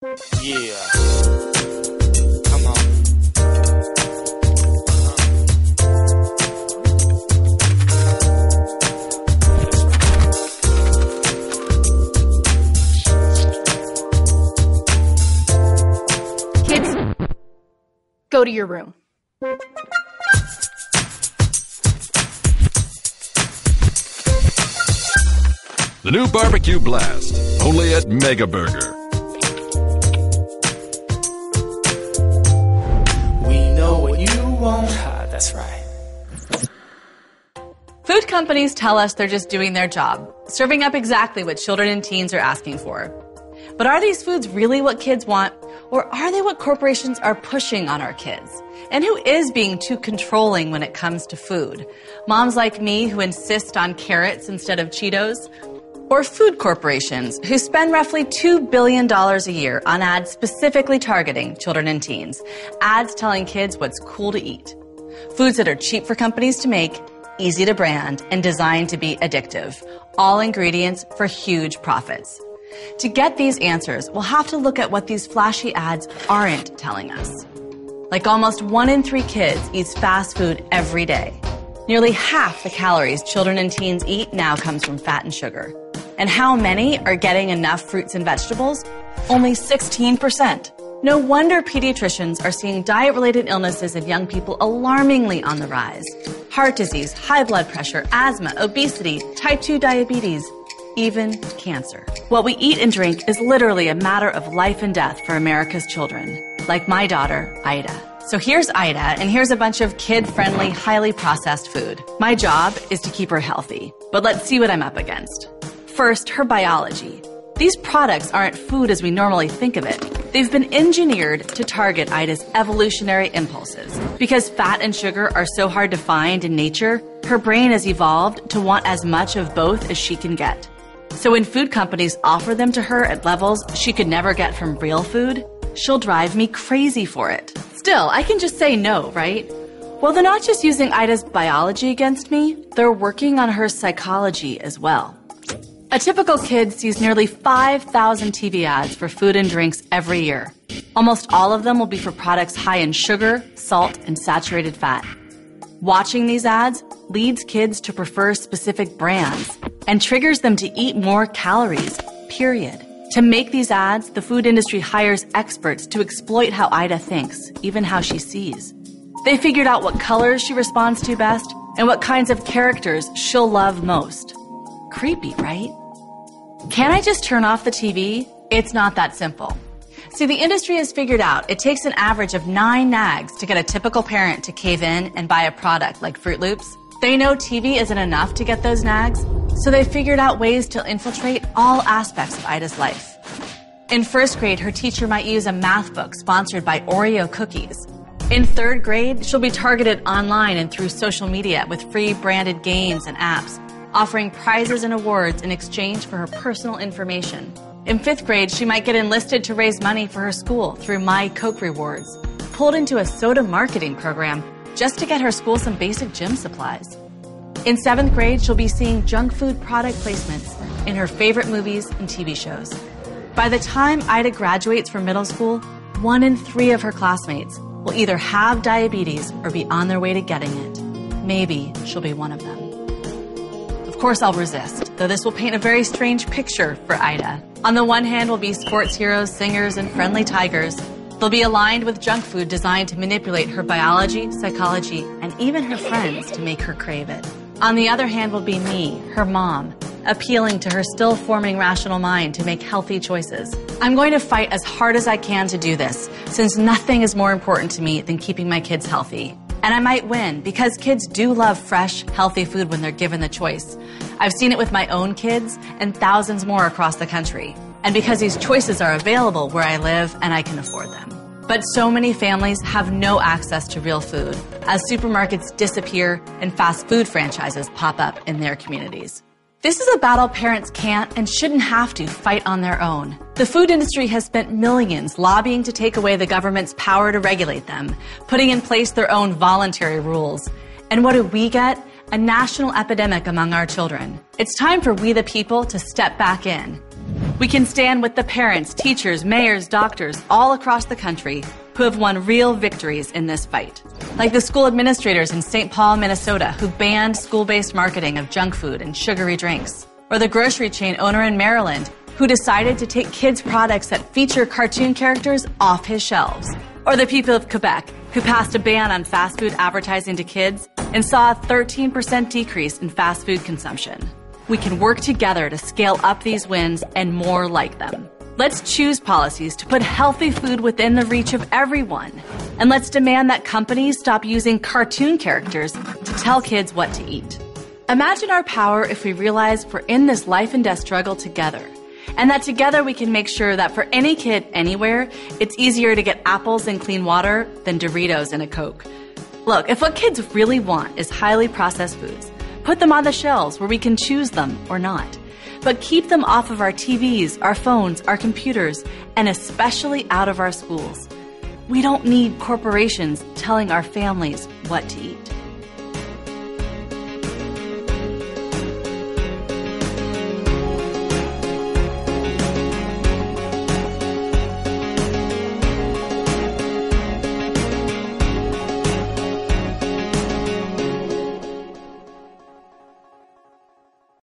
Yeah. Come on. Kids, go to your room. The new barbecue blast, only at Mega Burger. We know what you want. That's right. Food companies tell us they're just doing their job, serving up exactly what children and teens are asking for. But are these foods really what kids want, or are they what corporations are pushing on our kids? And who is being too controlling when it comes to food? Moms like me who insist on carrots instead of Cheetos? Or food corporations who spend roughly $2 billion a year on ads specifically targeting children and teens, ads telling kids what's cool to eat. Foods that are cheap for companies to make, easy to brand, and designed to be addictive. All ingredients for huge profits. To get these answers, we'll have to look at what these flashy ads aren't telling us. Like almost 1 in 3 kids eats fast food every day. Nearly half the calories children and teens eat now comes from fat and sugar. And how many are getting enough fruits and vegetables? Only 16%. No wonder pediatricians are seeing diet-related illnesses in young people alarmingly on the rise. Heart disease, high blood pressure, asthma, obesity, type 2 diabetes, even cancer. What we eat and drink is literally a matter of life and death for America's children, like my daughter, Ida. So here's Ida, and here's a bunch of kid-friendly, highly processed food. My job is to keep her healthy, but let's see what I'm up against. First, her biology. These products aren't food as we normally think of it. They've been engineered to target Ida's evolutionary impulses. Because fat and sugar are so hard to find in nature, her brain has evolved to want as much of both as she can get. So when food companies offer them to her at levels she could never get from real food, she'll drive me crazy for it. Still, I can just say no, right? Well, they're not just using Ida's biology against me, they're working on her psychology as well. A typical kid sees nearly 5,000 TV ads for food and drinks every year. Almost all of them will be for products high in sugar, salt, and saturated fat. Watching these ads leads kids to prefer specific brands and triggers them to eat more calories, period. To make these ads, the food industry hires experts to exploit how Ida thinks, even how she sees. They figured out what colors she responds to best and what kinds of characters she'll love most. Creepy, right? Can I just turn off the TV? It's not that simple. See, the industry has figured out it takes an average of 9 nags to get a typical parent to cave in and buy a product like Fruit Loops. They know TV isn't enough to get those nags, so they figured out ways to infiltrate all aspects of Ida's life. In 1st grade, her teacher might use a math book sponsored by Oreo cookies. In 3rd grade, she'll be targeted online and through social media with free branded games and apps, offering prizes and awards in exchange for her personal information. In 5th grade, she might get enlisted to raise money for her school through My Coke Rewards, pulled into a soda marketing program just to get her school some basic gym supplies. In 7th grade, she'll be seeing junk food product placements in her favorite movies and TV shows. By the time Ida graduates from middle school, 1 in 3 of her classmates will either have diabetes or be on their way to getting it. Maybe she'll be one of them. Of course, I'll resist, though this will paint a very strange picture for Ida. On the one hand will be sports heroes, singers, and friendly tigers. They'll be aligned with junk food designed to manipulate her biology, psychology, and even her friends to make her crave it. On the other hand will be me, her mom, appealing to her still forming rational mind to make healthy choices. I'm going to fight as hard as I can to do this, since nothing is more important to me than keeping my kids healthy. And I might win, because kids do love fresh, healthy food when they're given the choice. I've seen it with my own kids and thousands more across the country. And because these choices are available where I live and I can afford them. But so many families have no access to real food, as supermarkets disappear and fast food franchises pop up in their communities. This is a battle parents can't and shouldn't have to fight on their own. The food industry has spent millions lobbying to take away the government's power to regulate them, putting in place their own voluntary rules. And what do we get? A national epidemic among our children. It's time for we the people to step back in. We can stand with the parents, teachers, mayors, doctors all across the country who have won real victories in this fight. Like the school administrators in St. Paul, Minnesota, who banned school-based marketing of junk food and sugary drinks. Or the grocery chain owner in Maryland, who decided to take kids' products that feature cartoon characters off his shelves. Or the people of Quebec, who passed a ban on fast food advertising to kids and saw a 13% decrease in fast food consumption. We can work together to scale up these wins and more like them. Let's choose policies to put healthy food within the reach of everyone. And let's demand that companies stop using cartoon characters to tell kids what to eat. Imagine our power if we realize we're in this life and death struggle together. And that together we can make sure that for any kid anywhere, it's easier to get apples and clean water than Doritos and a Coke. Look, if what kids really want is highly processed foods, put them on the shelves where we can choose them or not. But keep them off of our TVs, our phones, our computers, and especially out of our schools. We don't need corporations telling our families what to eat.